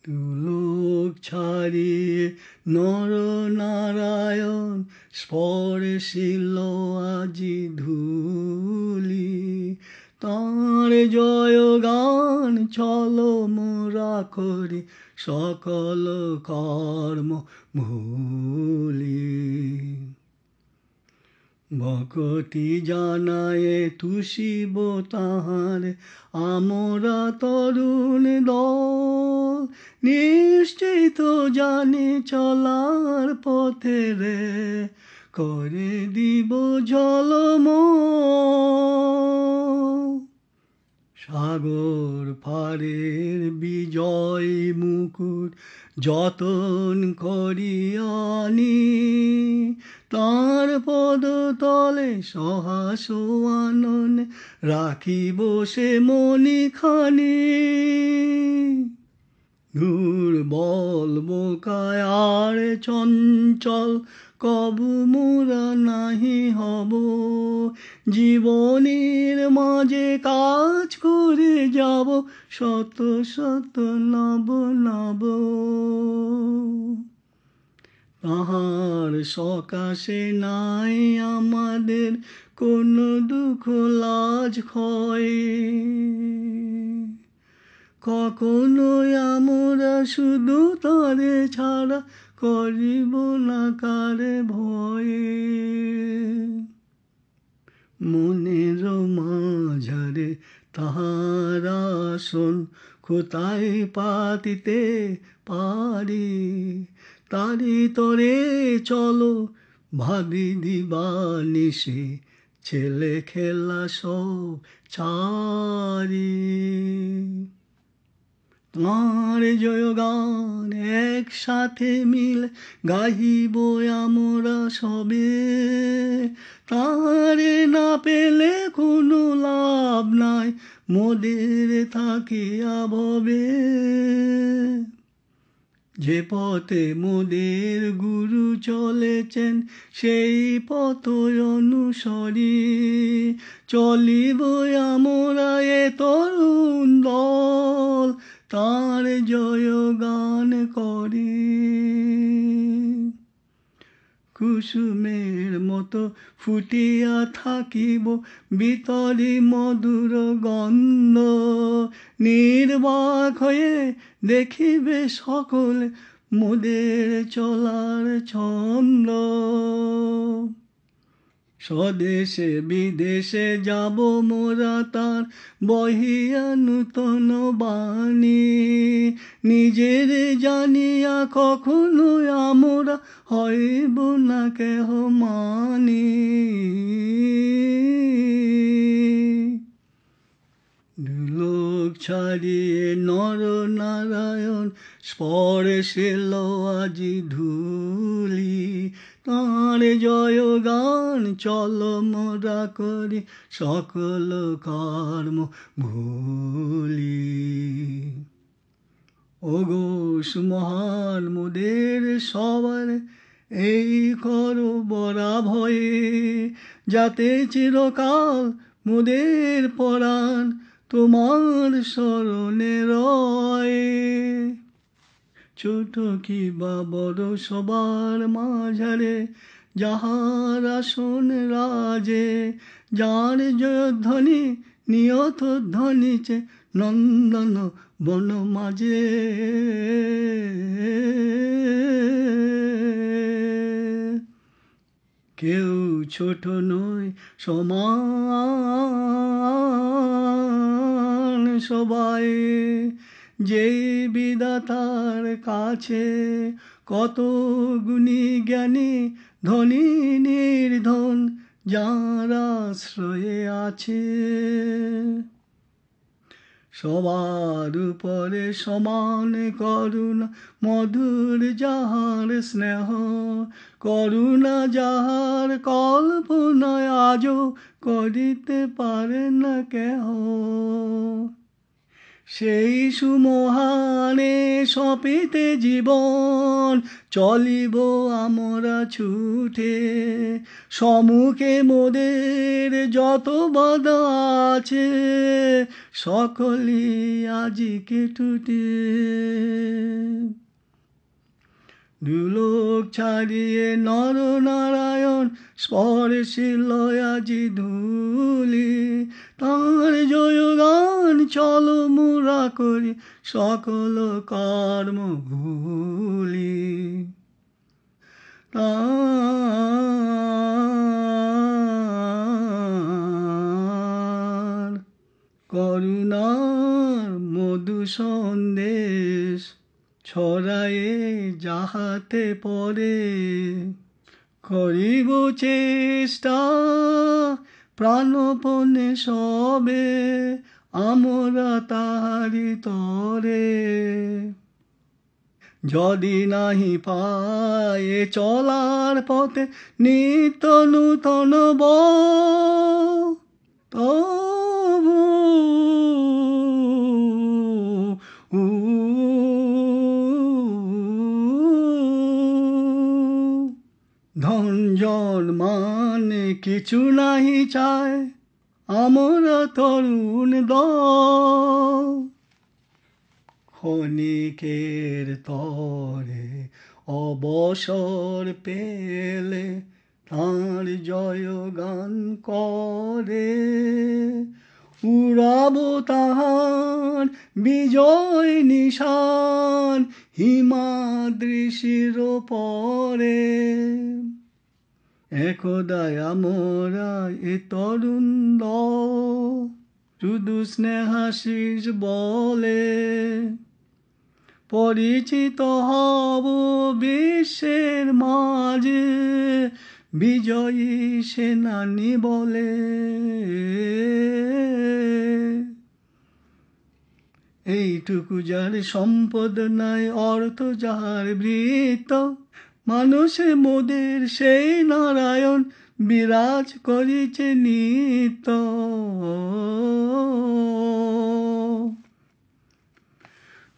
তুলোক ছাড়িয়ে নরনারায়ণ স্পর্শিল আজি ধূলি, তাঁর জয়গান চলো মোরা করি সকল কর্ম ভুলি। ভকতি জানায়ে তুষিব তাহার আমরা তরুণ দল, নিশ্চিত জানি চলার পথে রে করে দিব ঝলমল। সাগর পারের বিজয় মুকুট যতন করিয়ানি, তাঁর পদতলে সহাস আননে রাখিব সে মণিখানি। দুর্বল বোকায় আর চঞ্চল কবু মোরা নাহি হব, জীবনের মাঝে কাজ করে যাব শত শত নব নব। তাহার সকাশে নাই আমাদের কোনো দুঃখ লাজ ক্ষয়, কখনোই আমরা শুধু তারে ছাড়া করিব না কারে ভয়ে। মনের মাঝারে তাহার আসন কোথায় পাতিতে পারি, তারি তরে চলো ভাবি দিবানিশি ছেলে খেলা সব ছাড়ি। তাঁর জয়গান একসাথে মিলে গাহিব আমরা সবে, তাঁরে না পেলে কোনো লাভ নাই মোদের থাকিয়া ভবে। যে পথে মোদের গুরু চলেছেন সেই পথ অনুসরি, চলিব আমরা এ তরুণ দল তাঁর জয়গান করি। কুসুমের মতো ফুটিয়া থাকিব ভিতরি মধুর গন্ধ, নির্বাক হয়ে দেখিবে সকলে মোদের চলার ছন্দ। স্বদেশে বিদেশে যাব মোরা তার বহিয়া নূতন বাণী, নিজের জানিয়া কখনো আমরা হইব না কেহ মানি। দুলোক ছাড়িয়ে নরনারায়ণ স্পর্শিল আজি ধূলি, তাঁর জয়গান চলো মোরা করি সকল কর্ম ভুলি। ওগো সুমহান মোদের সবার এই করো বরা ভয়ে, যাতে চিরকাল মোদের পরাণ তোমার স্মরণে রয়। ছোট কি বা বড় সবার মাঝারে যাহার আসন রাজে, যার জয়ধ্বনি নিয়ত ধ্বনিছে নন্দন বন মাঝে। কেউ ছোট নয় সমান সবাই, যেই বিধাতার কাছে কত গুণী জ্ঞানী ধনী নির্ধন যার আশ্রয়ে আছে। সবার উপরে সমান করুণা মধুর যাহার স্নেহ, করুণা যাহার কল্পনায় আজও করিতে পারে না কেহ। সেই সুমহানে সপিতে জীবন চলিব আমরা ছুটে, সম্মুখে মোদের যত বাধা আছে সকলি আজিকে টুটে। দুলোক ছাড়িয়ে নর নারায়ণ স্পর্শিল আজি ধূলি, তাঁর জয়গান চলো মোরা করি সকল কর্ম ভুলি। তাঁর করুণার মধু সন্দেশ ছড়ায়ে যাহাতে পরে, করিব চেষ্টা প্রাণপণে সবে আমরা তাহারি তরে। যদি নাহি পায়ে চলার পথে নিত্য নূতন তবু ধন জন মানে কিছু নাহি চায় আমরা তরুণ দল। ক্ষণিকের তরে অবসর পেলে তাঁর জয়গান করে, উড়াবো তাহার বিজয় নিশান হিমাদ্রিশির পরে। একদায় আমরা এ তরুণ দল শুধু স্নেহাশিস বলে পরিচিত হব বিশ্বের মাঝে বিজয়ী সেনানী বলে। এইটুকু যার সম্পদ নাই অর্থ যাহার বৃত্ত, মানুষে মোদের সেই নারায়ণ বিরাজ করিছে নিত্য।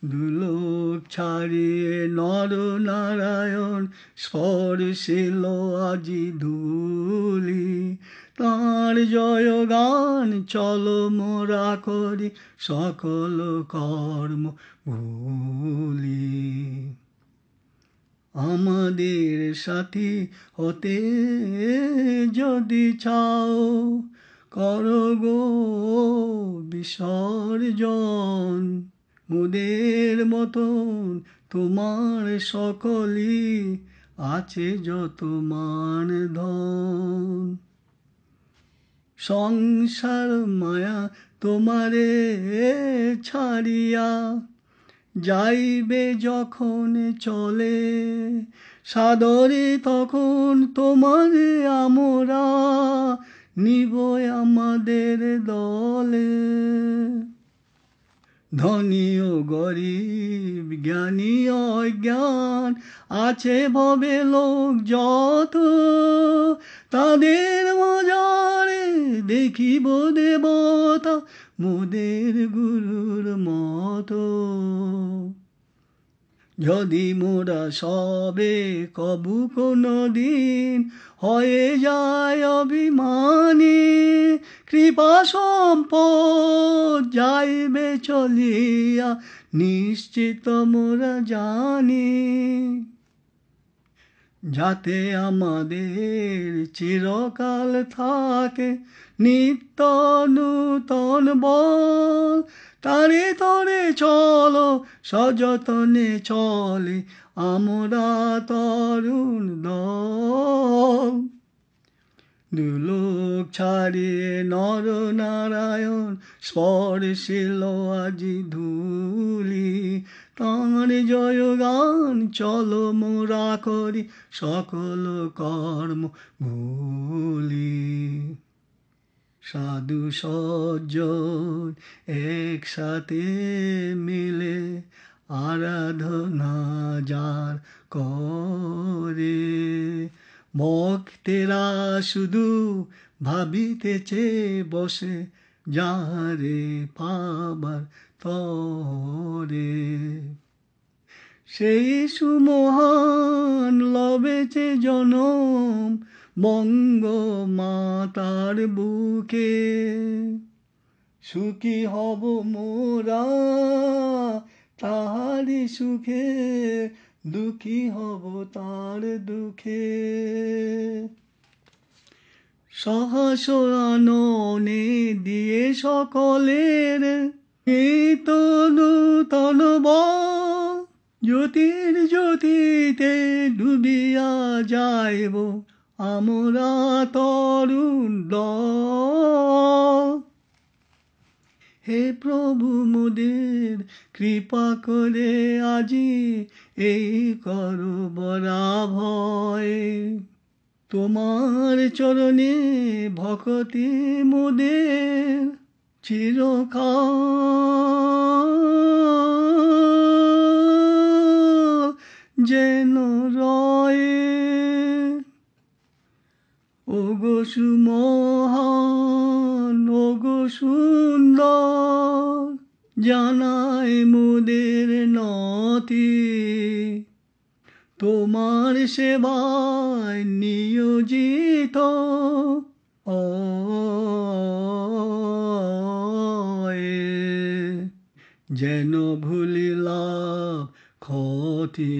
দুলোক ছাড়িয়ে নর নারায়ণ স্পর্শিল আজি ধূলি, তাঁর জয়গান চলো মোরা করি সকল কর্ম ভুলি। আমাদের সাথী হতে যদি চাও করো গো বিসর্জন, মোদের মতন তোমার সকলই আছে যত মান ধন। সংসার মায়া তোমারে ছাড়িয়া যাইবে যখন চলে, সাদরে তখন তোমারে আমরা নিব আমাদের দলে। ধনী ও গরিব জ্ঞানী অজ্ঞান আছে ভবে লোক যত, তাদের মাঝারে দেখিব দেবতা মোদের গুরুর মতো। যদি মোরা সবে কবু কোনো দিন হয়ে যায় অভিমানী, কৃপা সম্পদ যাইবে চলিয়া নিশ্চিত মোরা জানি। যাতে আমাদের চিরকাল থাকে নিত্য নূতন বল, তারে তরে চলো সযতনে চলে আমরা তরুণ দল। দুলোক ছাড়িয়ে নর নারায়ণ স্পর্শিল আজি ধূলি, তাঁর জয়গান চলো মোরা করি সকল কর্ম ভুলি। সাধু সজ্জন একসাথে মিলে আরাধনা যার করে, ভক্তেরা শুধু ভাবিতেছে বসে যাহারে পাবার তরে। সেই সুমহান লবেছে জনম বঙ্গ মাতার বুকে, সুখী হব মোরা তাহারি সুখে, দুঃখী হব তার দুঃখে। সহস্রাননে দিয়ে সকলের নিত নূতন বল, জ্যোতির জ্যোতিতে ডুবিয়া যাইব আমরা তরুণ দল। হে প্রভু মোদের কৃপা করে আজি এই করো বরা ভয়, তোমার চরণে ভক্তি মোদের চিরকাল যেন রয়ে। ওগো সুমহান ওগো সুন্দর, জানাই মোদের নতি, তোমার সেবায় নিয়োজিত। যেন ভুলিলাম ক্ষতি,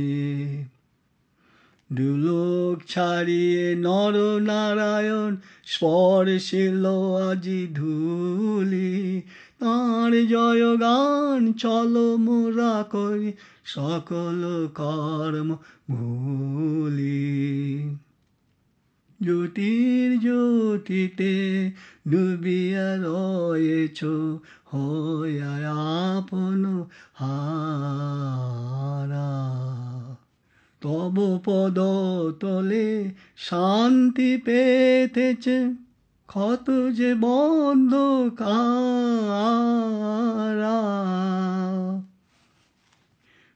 দুলোক ছাড়িয়ে নর নারায়ণ স্পর্শিল আজি ধূলি, তাঁর জয়গান চলো মোরা করি সকল কর্ম ভুলি। জ্যোতির জ্যোতিতে ডুবিয়া রয়েছ হইয়া আপন হারা, তব পদ তলে শান্তি পেতেছে ক্ষত যে বন্ধ কারা।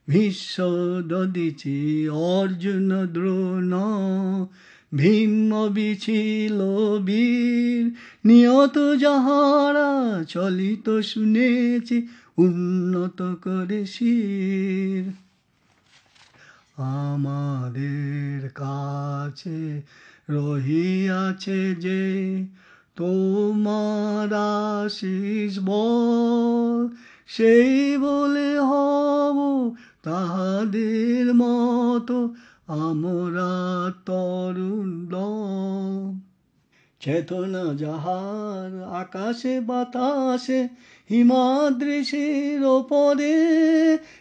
ভীষ্ম দধিচি অর্জুন দ্রোণ ভীম বিছিল বীর, নিয়ত যাহারা চলিত শুনেছি উন্নত করে শির। আমাদের কাছে রহিয়াছে যে তোমার আশিস বল, সেই বলে হব তাহাদের মতো আমরা তরুণ দল। চেতনা যাহার আকাশে বাতাসে হিমাদ্রিশির ওপরে,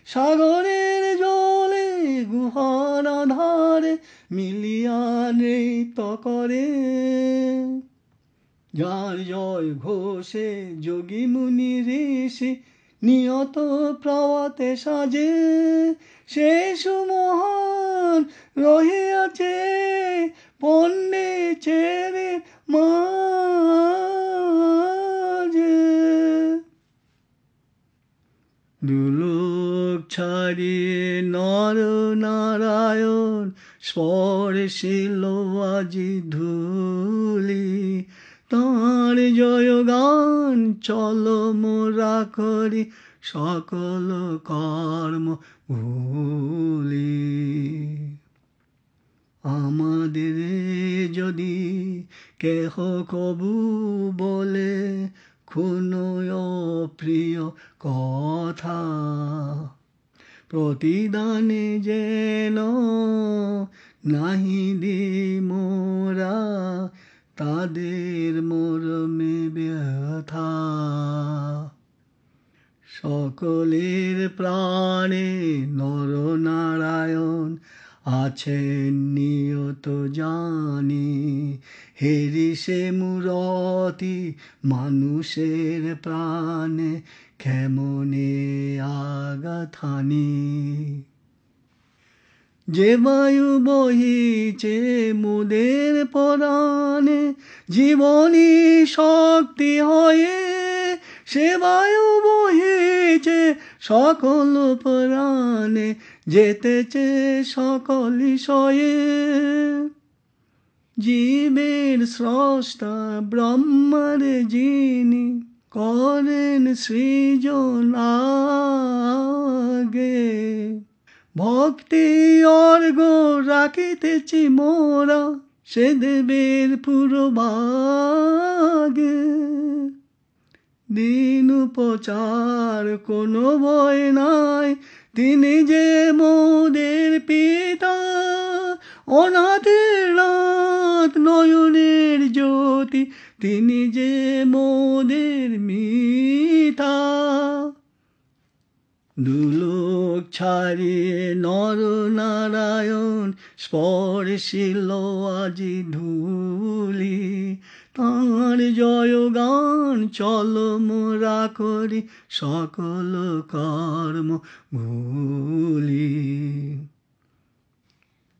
সাগরের জলে গুহার আধারে মিলিয়া নৃত্য করে। যার জয় ঘোষে যোগী মুনি ঋষি নিয়ত প্রভাতে সাজে, সে সুমহান রহিয়াছে পণ্ডিতের মাঝে। দুলোক ছাড়িয়ে নর নারায়ণ স্পর্শিল আজি ধূলি, তাঁর জয়গান চলো মোরা করি সকল কর্ম ভুলি। আমাদের যদি কেহ কবু বলে কোনো অপ্রিয় কথা, প্রতিদানে যেন নাহি দি মোরা তাদের মরমে ব্যথা। সকলের প্রাণে নরনারায়ণ আছেন নিয়ত জানি, হেরিসে মূরতি মানুষের প্রাণে কেমনে আঘাতানি। যে বায়ু বহিছে মোদের পরাণে জীবনী শক্তি হয়ে, সে বায়ু বহিছে সকল প্রাণে যেতেছে সকল বিষয়ে। জীবের স্রষ্টা ব্রহ্মার যিনি করেন সৃজন আগে, ভক্তি অর্ঘ রাখিতেছি মোরা সে দেবের পুরভাগে। দিন উপচার কোনো ভয় নাই, তিনি যে মোদের পিতা, অনাথের নাথ নয়নের জ্যোতি, তিনি যে মোদের মিতা। দুলোক ছাড়িয়ে নর নারায়ণ স্পর্শিল আজি ধূলি, তাঁর জয়গান চল মোরা করি সকল কর্ম ভুলি।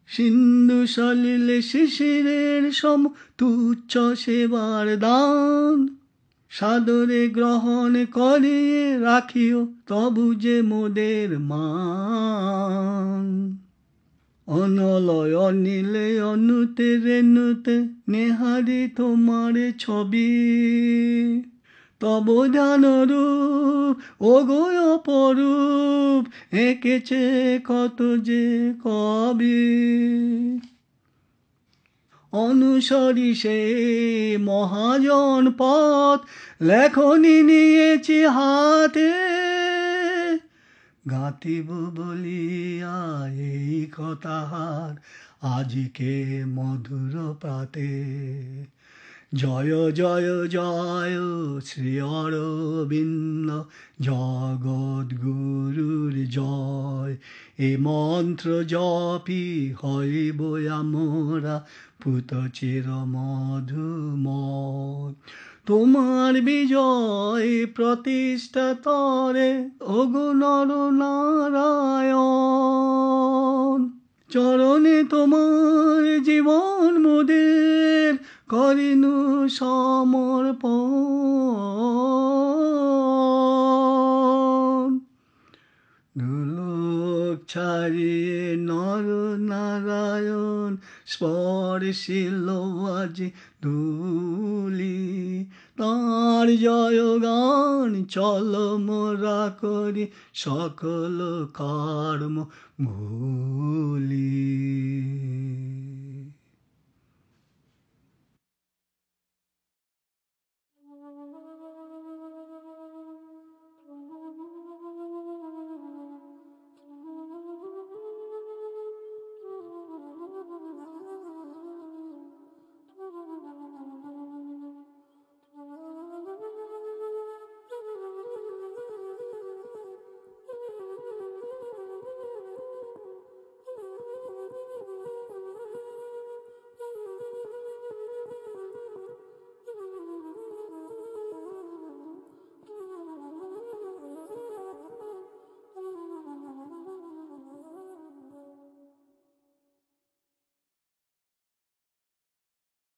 সিন্ধু সলিলে শিশিরের সম তুচ্ছ সেবার দান, সাদরে গ্রহণ করিয়ে রাখিও তবু যে মোদের মান। অনলয় অনিলে অনুতে রেণুতে নেহারি তোমার ছবি, তব ধ্যান রূপ ওগো অপরূপ এঁকেছে কত যে কবি। অনুসরি সে মহাজন পথ লেখনি নিয়েছি হাতে, গাঁথিব বলিয়া এই কথার আজিকে মধুর প্রাতে। জয় জয় জয় শ্রী অরবিন্দ জগদ্গুরুর জয়, এ মন্ত্র জপি হইব আমরা পুত চির মধুময়। তোমার বিজয় প্রতিষ্ঠা তরে ওগো নর নারায়ণ, চরণে তোমার জীবন মোদের করিনু সমর্পণ। দুলোক ছাড়িয়ে নর নারায়ণ স্পর্শিল আজি ধূলি, তাঁর জয়গান চল মোরা করি সকল কর্ম ভুলি।